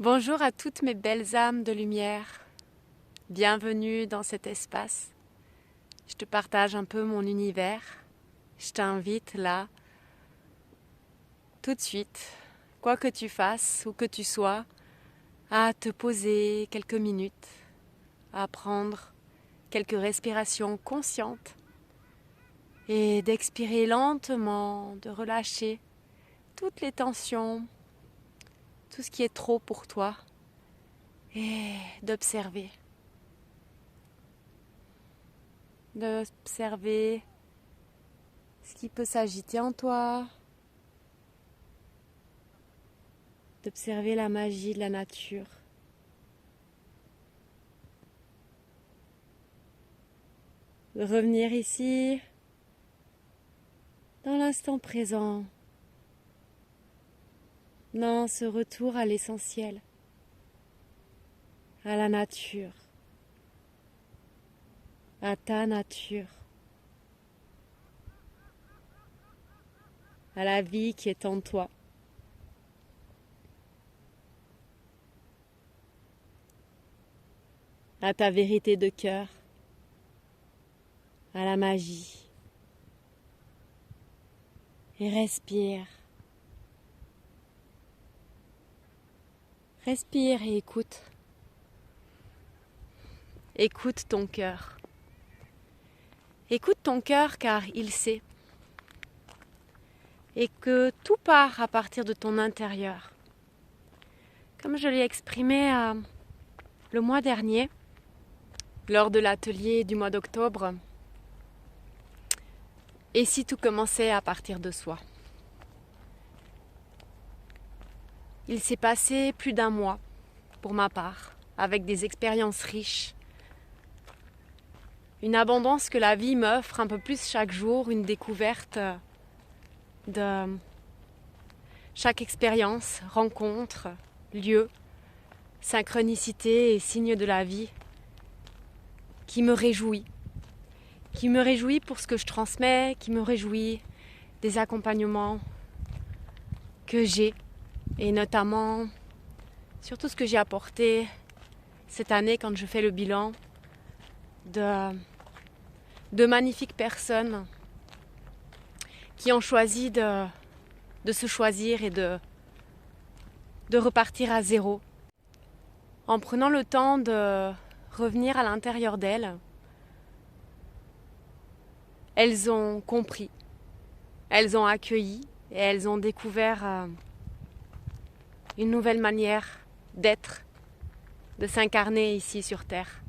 Bonjour à toutes mes belles âmes de lumière. Bienvenue dans cet espace. Je te partage un peu mon univers. Je t'invite là, tout de suite, quoi que tu fasses, où que tu sois, à te poser quelques minutes, à prendre quelques respirations conscientes et d'expirer lentement, de relâcher toutes les tensions, tout ce qui est trop pour toi et d'observer. D'observer ce qui peut s'agiter en toi, d'observer la magie de la nature. De revenir ici, dans l'instant présent, dans ce retour à l'essentiel, à la nature, à ta nature, à la vie qui est en toi. À ta vérité de cœur, à la magie. Et respire. Respire et écoute. Écoute ton cœur. Écoute ton cœur car il sait. Et que tout part à partir de ton intérieur. Comme je l'ai exprimé le mois dernier, lors de l'atelier du mois d'octobre, et si tout commençait à partir de soi. Il s'est passé plus d'un mois, pour ma part, avec des expériences riches, une abondance que la vie m'offre un peu plus chaque jour, une découverte de chaque expérience, rencontre, lieu, synchronicité et signe de la vie qui me réjouit pour ce que je transmets, qui me réjouit des accompagnements que j'ai et notamment surtout ce que j'ai apporté cette année quand je fais le bilan de magnifiques personnes qui ont choisi de se choisir et de repartir à zéro en prenant le temps de revenir à l'intérieur d'elles. Elles ont compris, elles ont accueilli et elles ont découvert une nouvelle manière d'être, de s'incarner ici sur Terre.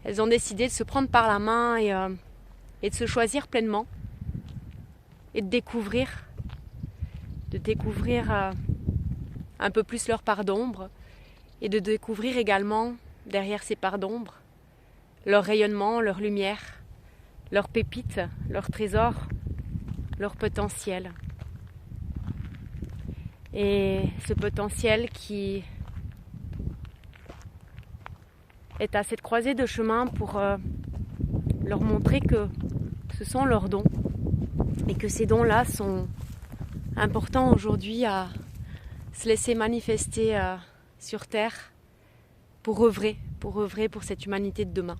Elles ont décidé de se prendre par la main et de se choisir pleinement et de découvrir un peu plus leur part d'ombre et de découvrir également derrière ces parts d'ombre leur rayonnement, leur lumière, leurs pépites, leurs trésors, leur potentiel. Et ce potentiel qui est à cette croisée de chemin pour leur montrer que ce sont leurs dons et que ces dons-là sont importants aujourd'hui à se laisser manifester sur Terre pour œuvrer pour cette humanité de demain.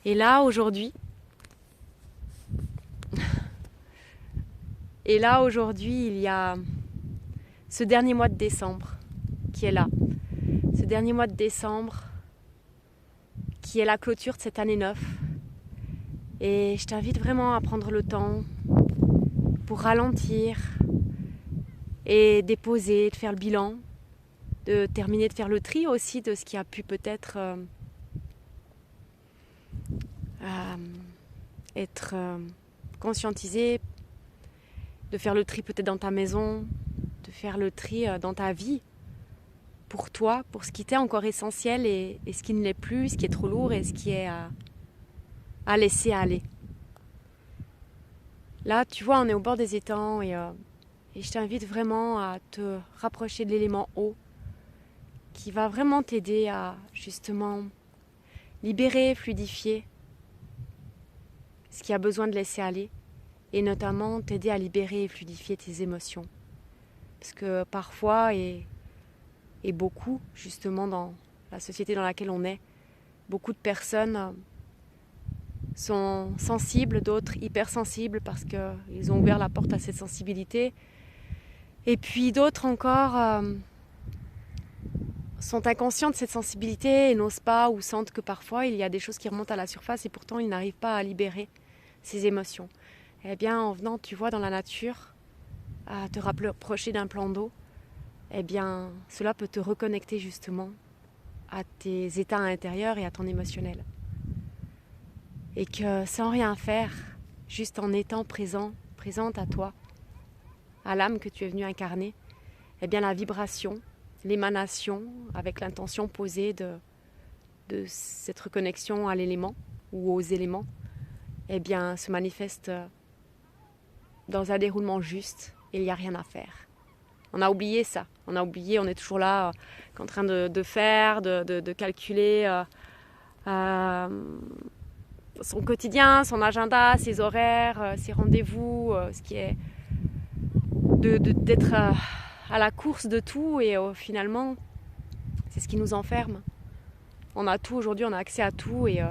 Et là, aujourd'hui, il y a ce dernier mois de décembre qui est là. Ce dernier mois de décembre qui est la clôture de cette année 9. Et je t'invite vraiment à prendre le temps pour ralentir et déposer, de faire le bilan, de terminer de faire le tri aussi de ce qui a pu peut-être être conscientisé, de faire le tri peut-être dans ta maison, de faire le tri dans ta vie, pour toi, pour ce qui t'est encore essentiel et ce qui ne l'est plus, ce qui est trop lourd et ce qui est à laisser aller. Là, tu vois, on est au bord des étangs et je t'invite vraiment à te rapprocher de l'élément eau qui va vraiment t'aider à justement libérer, fluidifier ce qui a besoin de laisser aller et notamment t'aider à libérer et fluidifier tes émotions. Parce que parfois, et Et beaucoup, justement, dans la société dans laquelle on est, beaucoup de personnes sont sensibles, d'autres hypersensibles parce qu'ils ont ouvert la porte à cette sensibilité. Et puis d'autres encore sont inconscients de cette sensibilité et n'osent pas ou sentent que parfois il y a des choses qui remontent à la surface et pourtant ils n'arrivent pas à libérer ces émotions. Eh bien, en venant, tu vois, dans la nature, à te rapprocher d'un plan d'eau, eh bien, cela peut te reconnecter justement à tes états intérieurs et à ton émotionnel. Et que sans rien faire, juste en étant présente à toi, à l'âme que tu es venu incarner, eh bien la vibration, l'émanation, avec l'intention posée de cette reconnexion à l'élément ou aux éléments, eh bien se manifeste dans un déroulement juste et il n'y a rien à faire. On a oublié ça, on est toujours là en train de faire, de calculer son quotidien, son agenda, ses horaires, ses rendez-vous, ce qui est d'être à la course de tout et finalement c'est ce qui nous enferme. On a tout aujourd'hui, on a accès à tout et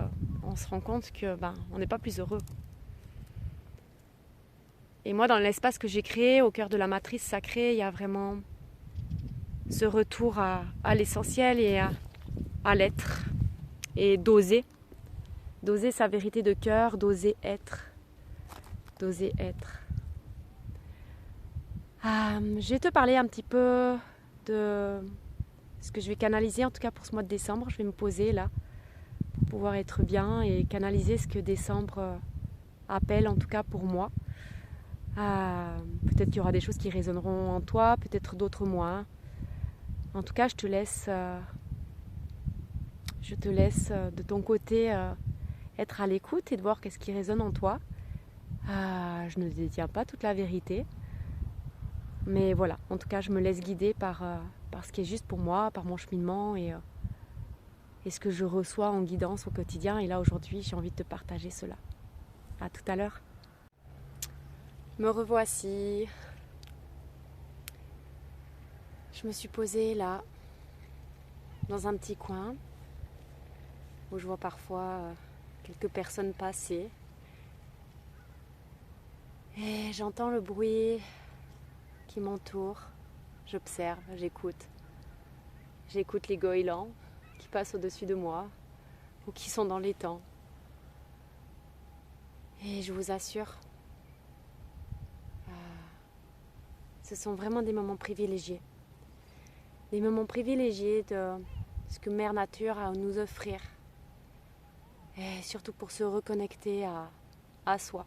on se rend compte que on n'est pas plus heureux. Et moi, dans l'espace que j'ai créé, au cœur de la matrice sacrée, il y a vraiment ce retour à l'essentiel et à l'être. Et d'oser sa vérité de cœur, d'oser être. Je vais te parler un petit peu de ce que je vais canaliser, en tout cas pour ce mois de décembre. Je vais me poser là pour pouvoir être bien et canaliser ce que décembre appelle, en tout cas pour moi. Peut-être qu'il y aura des choses qui résonneront en toi, peut-être d'autres moins. En tout cas, je te laisse de ton côté être à l'écoute et de voir qu'est-ce qui résonne en toi. Je ne détiens pas toute la vérité. Mais voilà, en tout cas, je me laisse guider par ce qui est juste pour moi, par mon cheminement et ce que je reçois en guidance au quotidien. Et là, aujourd'hui, j'ai envie de te partager cela. À tout à l'heure. Me revoici. Je me suis posée là, dans un petit coin, où je vois parfois quelques personnes passer. Et j'entends le bruit qui m'entoure. J'observe, j'écoute. J'écoute les goélands qui passent au-dessus de moi ou qui sont dans l'étang. Et je vous assure, ce sont vraiment des moments privilégiés. Des moments privilégiés de ce que Mère Nature a à nous offrir. Et surtout pour se reconnecter à soi.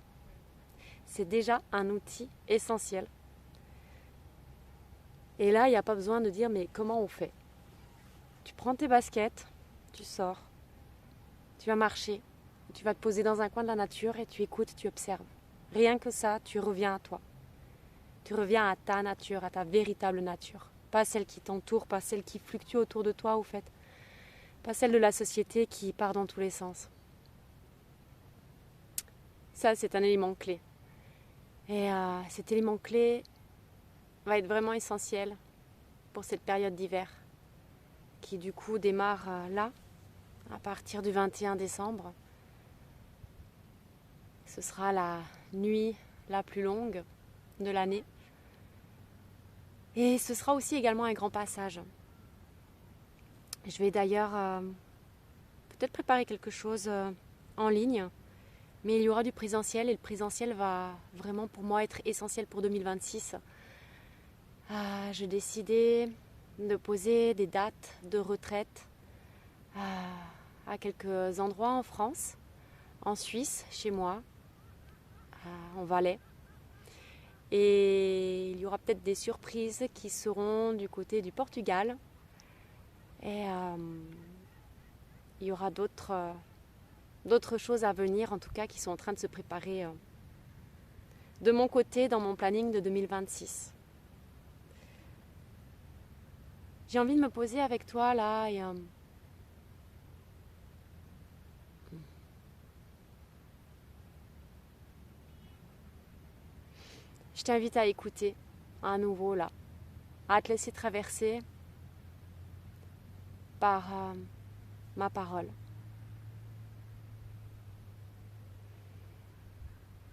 C'est déjà un outil essentiel. Et là, il n'y a pas besoin de dire mais comment on fait ? Tu prends tes baskets, tu sors, tu vas marcher, tu vas te poser dans un coin de la nature et tu écoutes, tu observes. Rien que ça, tu reviens à toi. Tu reviens à ta nature, à ta véritable nature. Pas celle qui t'entoure, pas celle qui fluctue autour de toi, au fait. Pas celle de la société qui part dans tous les sens. Ça, c'est un élément clé. Et cet élément clé va être vraiment essentiel pour cette période d'hiver qui du coup démarre là, à partir du 21 décembre. Ce sera la nuit la plus longue de l'année. Et ce sera aussi également un grand passage. Je vais d'ailleurs peut-être préparer quelque chose en ligne, mais il y aura du présentiel et le présentiel va vraiment pour moi être essentiel pour 2026. J'ai décidé de poser des dates de retraite à quelques endroits en France, en Suisse, chez moi, en Valais. Et il y aura peut-être des surprises qui seront du côté du Portugal. Et il y aura d'autres choses à venir, en tout cas, qui sont en train de se préparer de mon côté, dans mon planning de 2026. J'ai envie de me poser avec toi là et je t'invite à écouter à nouveau là, à te laisser traverser par ma parole.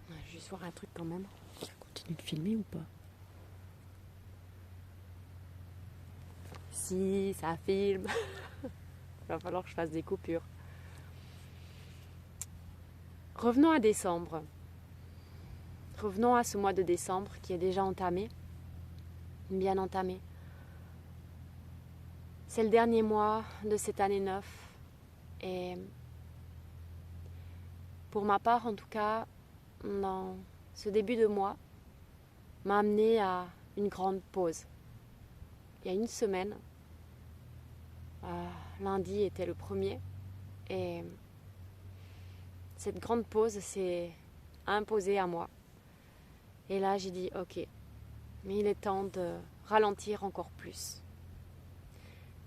Je vais juste voir un truc quand même. Ça continue de filmer ou pas? Si, ça filme. Il va falloir que je fasse des coupures. Revenons à décembre. Revenons à ce mois de décembre qui est déjà entamé. Bien entamé. C'est le dernier mois de cette année 9. Et pour ma part, en tout cas, dans ce début de mois, m'a amené à une grande pause. Il y a une semaine, lundi était le premier, et cette grande pause s'est imposée à moi. Et là, j'ai dit, ok, mais il est temps de ralentir encore plus.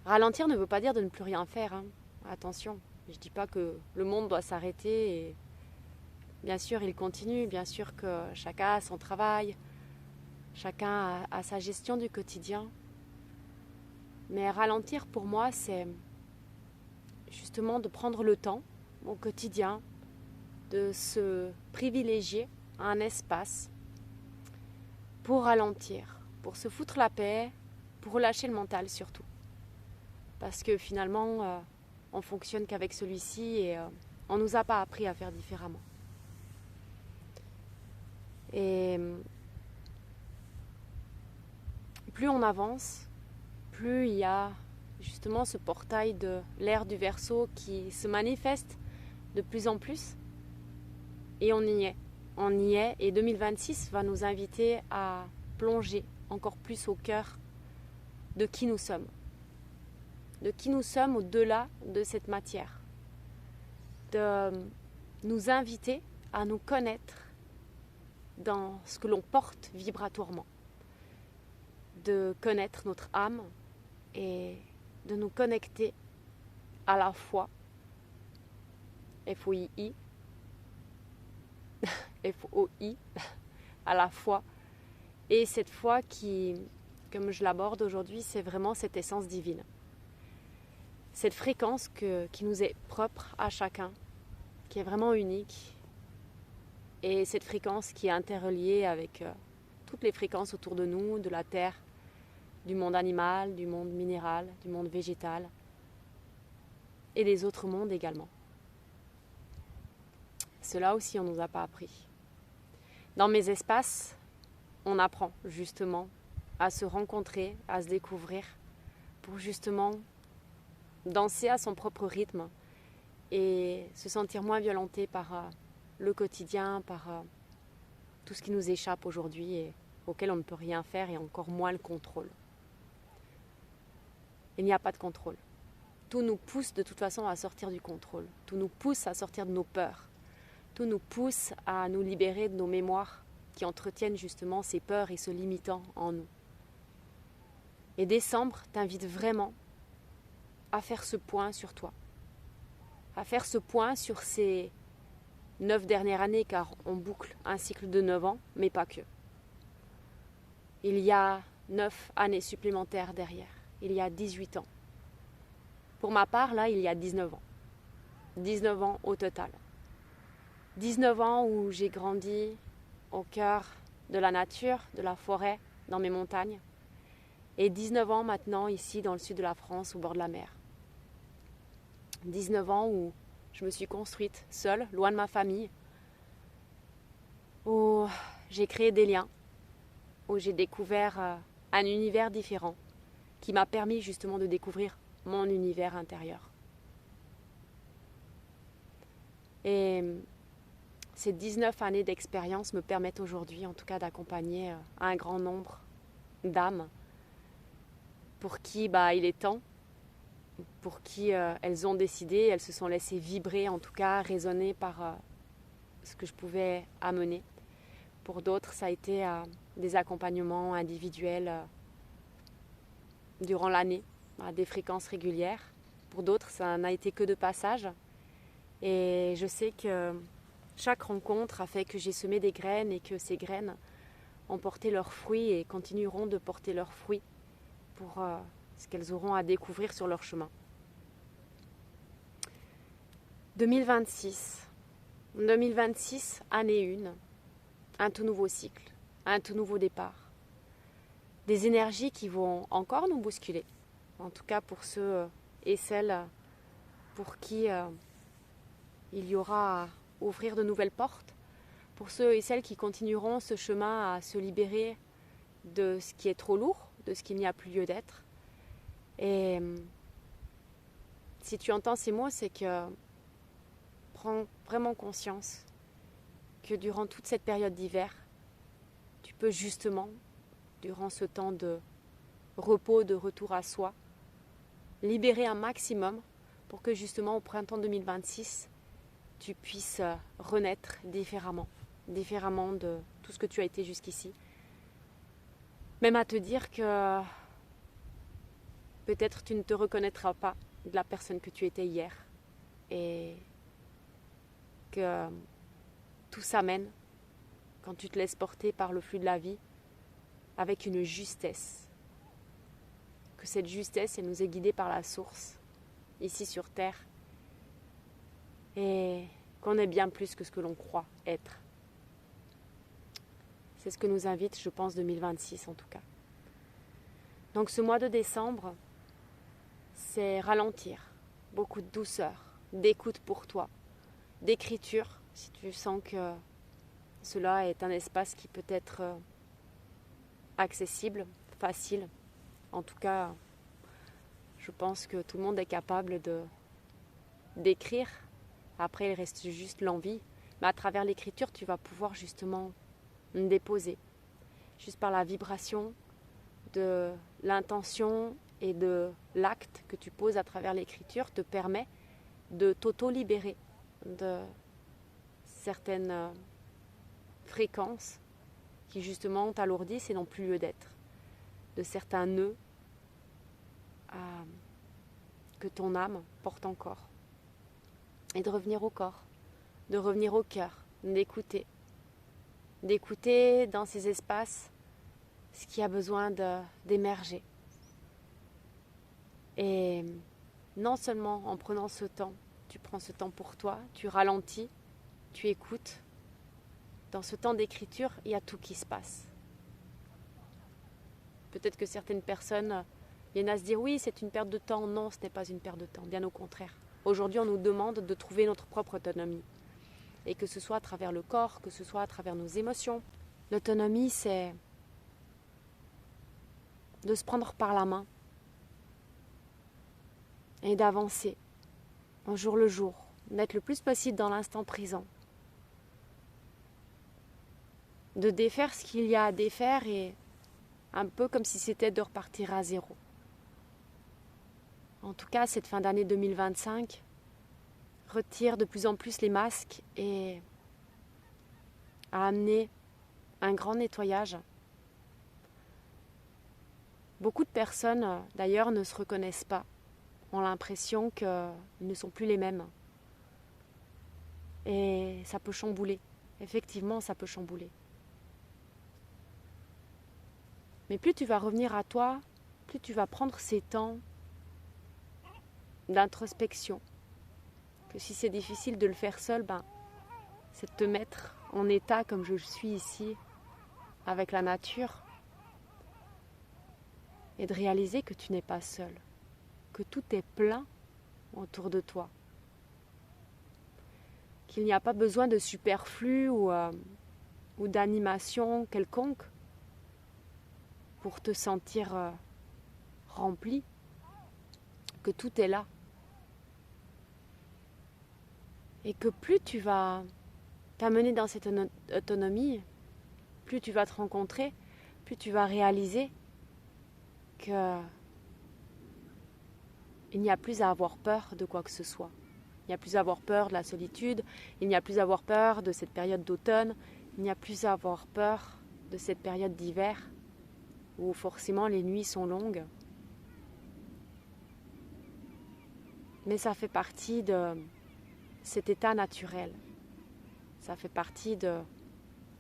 Ralentir ne veut pas dire de ne plus rien faire, hein. Attention, je ne dis pas que le monde doit s'arrêter. Et bien sûr, il continue, bien sûr que chacun a son travail, chacun a sa gestion du quotidien. Mais ralentir pour moi, c'est justement de prendre le temps au quotidien, de se privilégier un espace pour ralentir, pour se foutre la paix, pour relâcher le mental surtout. Parce que finalement, on fonctionne qu'avec celui-ci et on ne nous a pas appris à faire différemment. Et plus on avance, plus il y a justement ce portail de l'ère du Verseau qui se manifeste de plus en plus. Et on y est. On y est. Et 2026 va nous inviter à plonger encore plus au cœur de qui nous sommes. De qui nous sommes au-delà de cette matière. De nous inviter à nous connaître dans ce que l'on porte vibratoirement. De connaître notre âme et de nous connecter à la foi, F-O-I-I, F-O-I, à la foi. Et cette foi qui, comme je l'aborde aujourd'hui, c'est vraiment cette essence divine. Cette fréquence qui nous est propre à chacun, qui est vraiment unique. Et cette fréquence qui est interreliée avec toutes les fréquences autour de nous, de la Terre, du monde animal, du monde minéral, du monde végétal et des autres mondes également. Cela aussi, on ne nous a pas appris. Dans mes espaces, on apprend justement à se rencontrer, à se découvrir pour justement danser à son propre rythme et se sentir moins violenté par le quotidien, par tout ce qui nous échappe aujourd'hui et auquel on ne peut rien faire et encore moins le contrôle. Il n'y a pas de contrôle. Tout nous pousse de toute façon à sortir du contrôle. Tout nous pousse à sortir de nos peurs. Tout nous pousse à nous libérer de nos mémoires qui entretiennent justement ces peurs et ce limitant en nous. Et décembre t'invite vraiment à faire ce point sur toi. À faire ce point sur ces 9 dernières années, car on boucle un cycle de 9 ans, mais pas que. Il y a 9 années supplémentaires derrière. Il y a 18 ans. Pour ma part, là, il y a 19 ans. 19 ans au total. 19 ans où j'ai grandi au cœur de la nature, de la forêt, dans mes montagnes. Et 19 ans maintenant ici dans le sud de la France, au bord de la mer. 19 ans où je me suis construite seule, loin de ma famille. Où j'ai créé des liens. Où j'ai découvert un univers différent. Qui m'a permis justement de découvrir mon univers intérieur. Et ces 19 années d'expérience me permettent aujourd'hui, en tout cas, d'accompagner un grand nombre d'âmes pour qui il est temps, pour qui elles ont décidé, elles se sont laissées vibrer, en tout cas, résonner par ce que je pouvais amener. Pour d'autres, ça a été des accompagnements individuels durant l'année, à des fréquences régulières. Pour d'autres, ça n'a été que de passage. Et je sais que chaque rencontre a fait que j'ai semé des graines et que ces graines ont porté leurs fruits et continueront de porter leurs fruits pour ce qu'elles auront à découvrir sur leur chemin. 2026. 2026, année 1, un tout nouveau cycle, un tout nouveau départ. Des énergies qui vont encore nous bousculer. En tout cas pour ceux et celles pour qui il y aura à ouvrir de nouvelles portes. Pour ceux et celles qui continueront ce chemin à se libérer de ce qui est trop lourd, de ce qu'il n'y a plus lieu d'être. Et si tu entends ces mots, c'est que prends vraiment conscience que durant toute cette période d'hiver, tu peux justement, durant ce temps de repos, de retour à soi, libérer un maximum pour que justement au printemps 2026, tu puisses renaître différemment de tout ce que tu as été jusqu'ici. Même à te dire que peut-être tu ne te reconnaîtras pas de la personne que tu étais hier et que tout s'amène quand tu te laisses porter par le flux de la vie avec une justesse. Que cette justesse, elle nous est guidée par la source, ici sur Terre, et qu'on est bien plus que ce que l'on croit être. C'est ce que nous invite, je pense, 2026 en tout cas. Donc ce mois de décembre, c'est ralentir, beaucoup de douceur, d'écoute pour toi, d'écriture, si tu sens que cela est un espace qui peut être accessible, facile. En tout cas, je pense que tout le monde est capable d'écrire. Après, il reste juste l'envie. Mais à travers l'écriture, tu vas pouvoir justement déposer. Juste par la vibration de l'intention et de l'acte que tu poses à travers l'écriture te permet de t'auto-libérer de certaines fréquences qui justement t'alourdissent et n'ont plus lieu d'être. De certains nœuds que ton âme porte encore. Et de revenir au corps, de revenir au cœur, d'écouter. D'écouter dans ces espaces ce qui a besoin d'émerger. Et non seulement en prenant ce temps, tu prends ce temps pour toi, tu ralentis, tu écoutes. Dans ce temps d'écriture, il y a tout qui se passe. Peut-être que certaines personnes viennent à se dire oui, c'est une perte de temps. Non, ce n'est pas une perte de temps, bien au contraire. Aujourd'hui, on nous demande de trouver notre propre autonomie. Et que ce soit à travers le corps, que ce soit à travers nos émotions. L'autonomie, c'est de se prendre par la main et d'avancer au jour le jour, d'être le plus possible dans l'instant présent. De défaire ce qu'il y a à défaire et un peu comme si c'était de repartir à zéro. En tout cas, cette fin d'année 2025 retire de plus en plus les masques et a amené un grand nettoyage. Beaucoup de personnes, d'ailleurs, ne se reconnaissent pas, ont l'impression qu'ils ne sont plus les mêmes. Et ça peut chambouler. Effectivement, ça peut chambouler. Mais plus tu vas revenir à toi, plus tu vas prendre ces temps d'introspection. Que si c'est difficile de le faire seul, c'est de te mettre en état comme je suis ici, avec la nature, et de réaliser que tu n'es pas seul, que tout est plein autour de toi, qu'il n'y a pas besoin de superflu ou d'animation quelconque pour te sentir rempli, que tout est là. Et que plus tu vas t'amener dans cette autonomie, plus tu vas te rencontrer, plus tu vas réaliser que il n'y a plus à avoir peur de quoi que ce soit. Il n'y a plus à avoir peur de la solitude, il n'y a plus à avoir peur de cette période d'automne, il n'y a plus à avoir peur de cette période d'hiver où forcément les nuits sont longues. Mais ça fait partie de cet état naturel. Ça fait partie de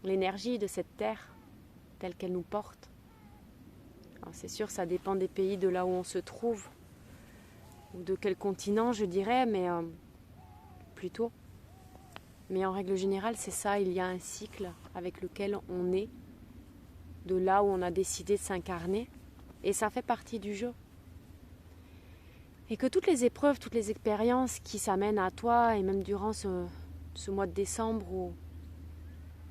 l'énergie de cette terre telle qu'elle nous porte. Alors c'est sûr, ça dépend des pays de là où on se trouve, ou de quel continent, je dirais, mais plus tôt. Mais en règle générale, c'est ça, il y a un cycle avec lequel on est, de là où on a décidé de s'incarner, et ça fait partie du jeu. Et que toutes les épreuves, toutes les expériences qui s'amènent à toi, et même durant ce mois de décembre où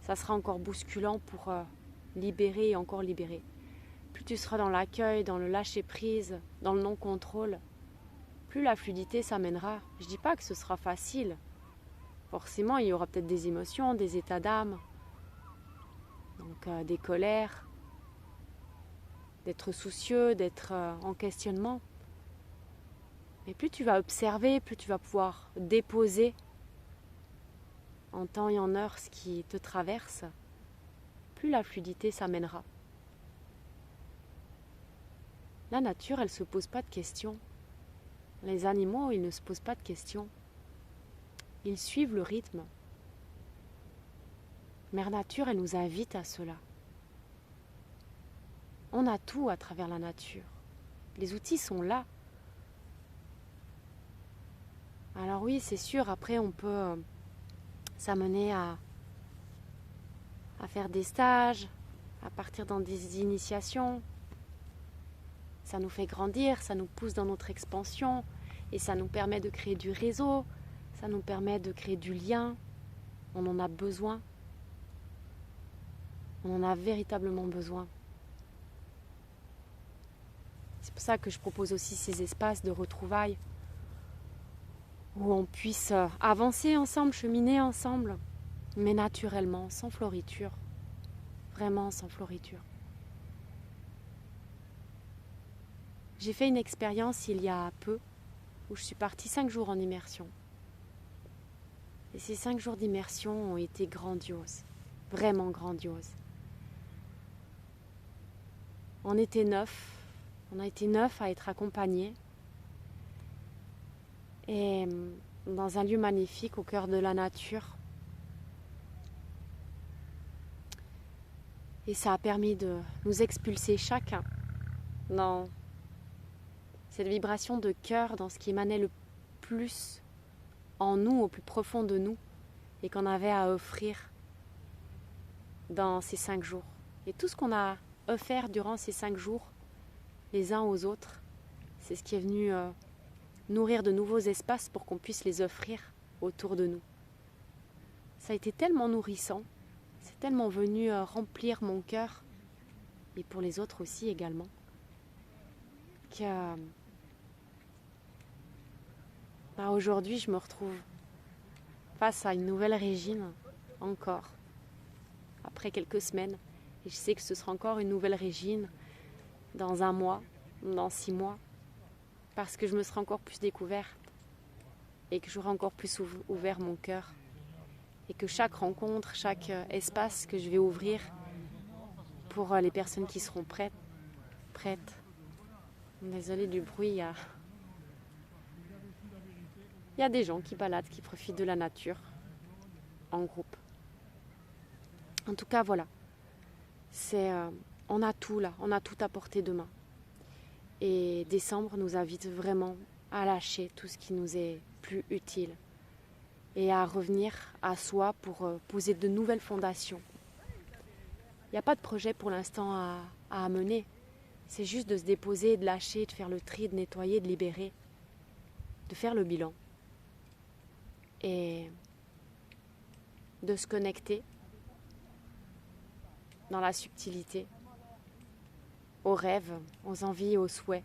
ça sera encore bousculant pour libérer et encore libérer. Plus tu seras dans l'accueil, dans le lâcher-prise, dans le non-contrôle, plus la fluidité s'amènera. Je ne dis pas que ce sera facile. Forcément, il y aura peut-être des émotions, des états d'âme, donc des colères, d'être soucieux, d'être en questionnement. Mais plus tu vas observer, plus tu vas pouvoir déposer en temps et en heure ce qui te traverse, plus la fluidité s'amènera. La nature, elle ne se pose pas de questions. Les animaux, ils ne se posent pas de questions. Ils suivent le rythme. Mère Nature, elle nous invite à cela. On a tout à travers la nature. Les outils sont là. Alors oui, c'est sûr, après on peut s'amener à faire des stages, à partir dans des initiations. Ça nous fait grandir, ça nous pousse dans notre expansion et ça nous permet de créer du réseau, ça nous permet de créer du lien. On en a besoin. On en a véritablement besoin. C'est pour ça que je propose aussi ces espaces de retrouvailles où on puisse avancer ensemble, cheminer ensemble, mais naturellement, sans floriture. Vraiment sans floriture. J'ai fait une expérience il y a peu où je suis partie 5 jours en immersion. Et ces 5 jours d'immersion ont été grandioses, vraiment grandioses. On a été 9 à être accompagnés. Et dans un lieu magnifique au cœur de la nature. Et ça a permis de nous expulser chacun dans cette vibration de cœur, dans ce qui émanait le plus en nous, au plus profond de nous, et qu'on avait à offrir dans ces 5 jours. Et tout ce qu'on a offert durant ces 5 jours, les uns aux autres, c'est ce qui est venu nourrir de nouveaux espaces pour qu'on puisse les offrir autour de nous. Ça a été tellement nourrissant, c'est tellement venu remplir mon cœur, et pour les autres aussi également, que aujourd'hui je me retrouve face à une nouvelle Régine, encore, après quelques semaines, et je sais que ce sera encore une nouvelle Régine dans 1 mois, dans 6 mois, parce que je me serai encore plus découverte et que j'aurai encore plus ouvert mon cœur et que chaque rencontre, chaque espace que je vais ouvrir pour les personnes qui seront prêtes. Désolée du bruit, il y a des gens qui baladent, qui profitent de la nature en groupe. En tout cas, voilà. On a tout là, on a tout à portée de main. Et décembre nous invite vraiment à lâcher tout ce qui nous est plus utile et à revenir à soi pour poser de nouvelles fondations. Il n'y a pas de projet pour l'instant à mener. C'est juste de se déposer, de lâcher, de faire le tri, de nettoyer, de libérer, de faire le bilan et de se connecter dans la subtilité, aux rêves, aux envies et aux souhaits.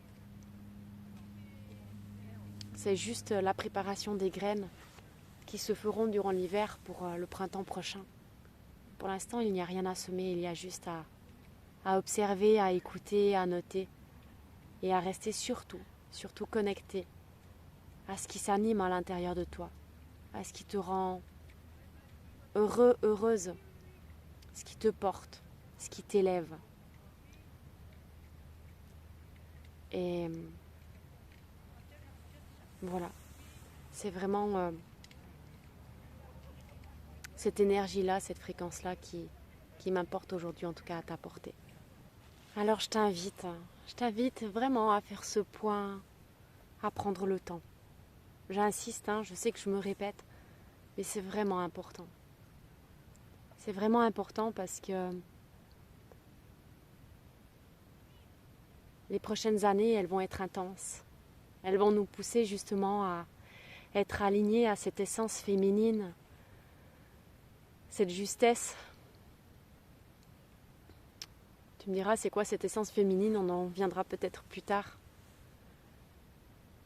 C'est juste la préparation des graines qui se feront durant l'hiver pour le printemps prochain. Pour l'instant, il n'y a rien à semer, il y a juste à observer, à écouter, à noter et à rester surtout connecté à ce qui s'anime à l'intérieur de toi, à ce qui te rend heureux, heureuse, ce qui te porte, ce qui t'élève. Et voilà, c'est vraiment cette énergie-là, cette fréquence-là qui m'importe aujourd'hui, en tout cas à t'apporter. Alors je t'invite vraiment à faire ce point, à prendre le temps. J'insiste, je sais que je me répète, Mais c'est vraiment important. C'est vraiment important parce que les prochaines années, elles vont être intenses. Elles vont nous pousser justement à être alignés à cette essence féminine, cette justesse. Tu me diras, c'est quoi cette essence féminine? On en viendra peut-être plus tard.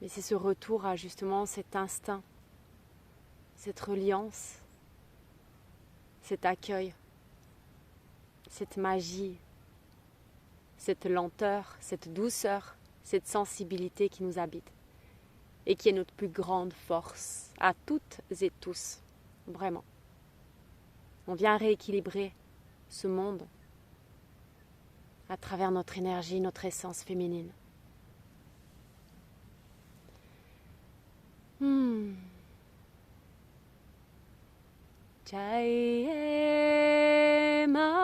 Mais c'est ce retour à justement cet instinct, cette reliance, cet accueil, cette magie, cette lenteur, cette douceur, cette sensibilité qui nous habite et qui est notre plus grande force à toutes et tous, vraiment. On vient rééquilibrer ce monde à travers notre énergie, notre essence féminine. Jai Ma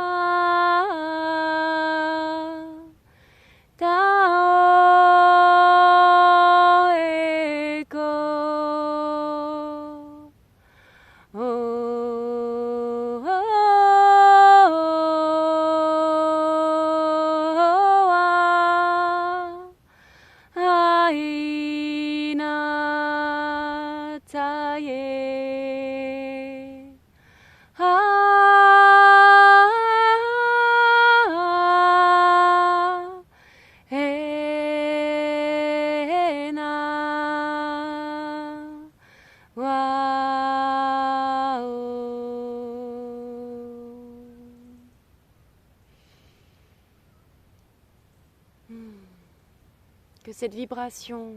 Tao Eko Aina Taye Que cette vibration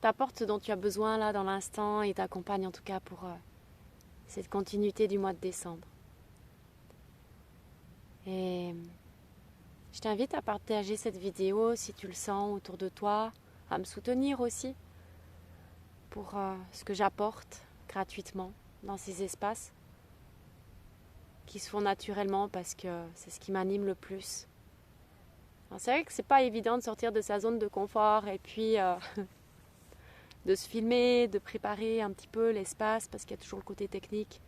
t'apporte ce dont tu as besoin là dans l'instant et t'accompagne en tout cas pour cette continuité du mois de décembre. Et je t'invite à partager cette vidéo si tu le sens autour de toi, à me soutenir aussi pour ce que j'apporte gratuitement dans ces espaces qui se font naturellement parce que c'est ce qui m'anime le plus. Alors c'est vrai que c'est pas évident de sortir de sa zone de confort et puis de se filmer, de préparer un petit peu l'espace parce qu'il y a toujours le côté technique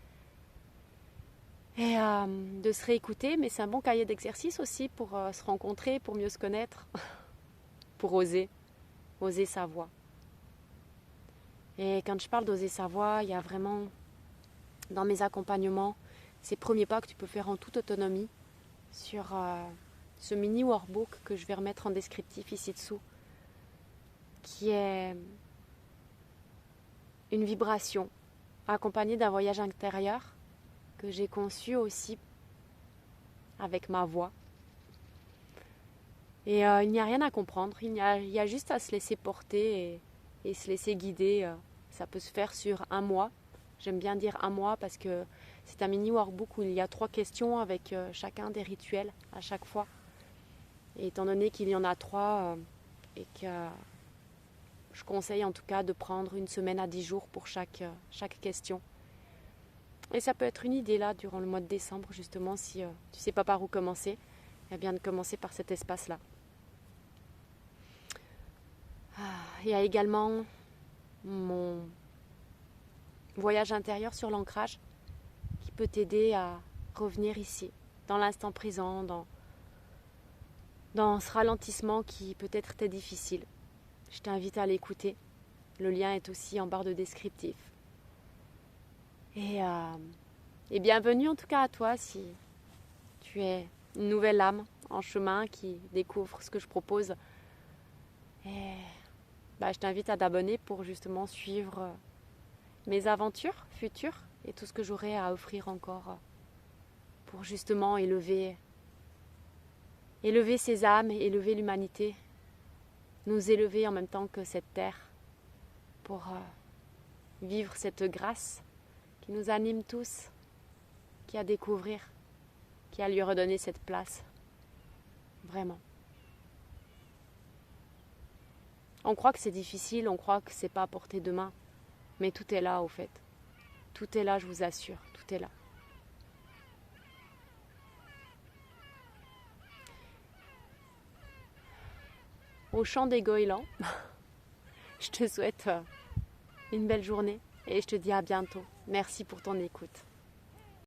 et de se réécouter, mais c'est un bon cahier d'exercice aussi pour se rencontrer, pour mieux se connaître, pour oser sa voix. Et quand je parle d'oser sa voix, il y a vraiment dans mes accompagnements ces premiers pas que tu peux faire en toute autonomie sur ce mini workbook que je vais remettre en descriptif ici dessous, qui est une vibration accompagnée d'un voyage intérieur que j'ai conçu aussi avec ma voix. Et il n'y a rien à comprendre, il y a juste à se laisser porter et se laisser guider. Ça peut se faire sur un mois. J'aime bien dire un mois parce que c'est un mini workbook où il y a 3 questions avec chacun des rituels à chaque fois. Et étant donné qu'il y en a 3 et que je conseille en tout cas de prendre 1 semaine à 10 jours pour chaque question. Et ça peut être une idée là durant le mois de décembre justement si tu ne sais pas par où commencer, eh bien de commencer par cet espace-là. Il y a également mon voyage intérieur sur l'ancrage qui peut t'aider à revenir ici, dans l'instant présent, dans ce ralentissement qui peut-être t'est difficile. Je t'invite à l'écouter. Le lien est aussi en barre de descriptif. Et bienvenue en tout cas à toi si tu es une nouvelle âme en chemin qui découvre ce que je propose. Et je t'invite à t'abonner pour justement suivre mes aventures futures et tout ce que j'aurai à offrir encore pour justement élever ces âmes, élever l'humanité, nous élever en même temps que cette terre pour vivre cette grâce qui nous anime tous, qui a à découvrir, qui a à lui redonner cette place. Vraiment. On croit que c'est difficile, on croit que c'est pas à portée de main, mais tout est là au fait. Tout est là, je vous assure, tout est là. Au chant des goélands, je te souhaite une belle journée et je te dis à bientôt. Merci pour ton écoute.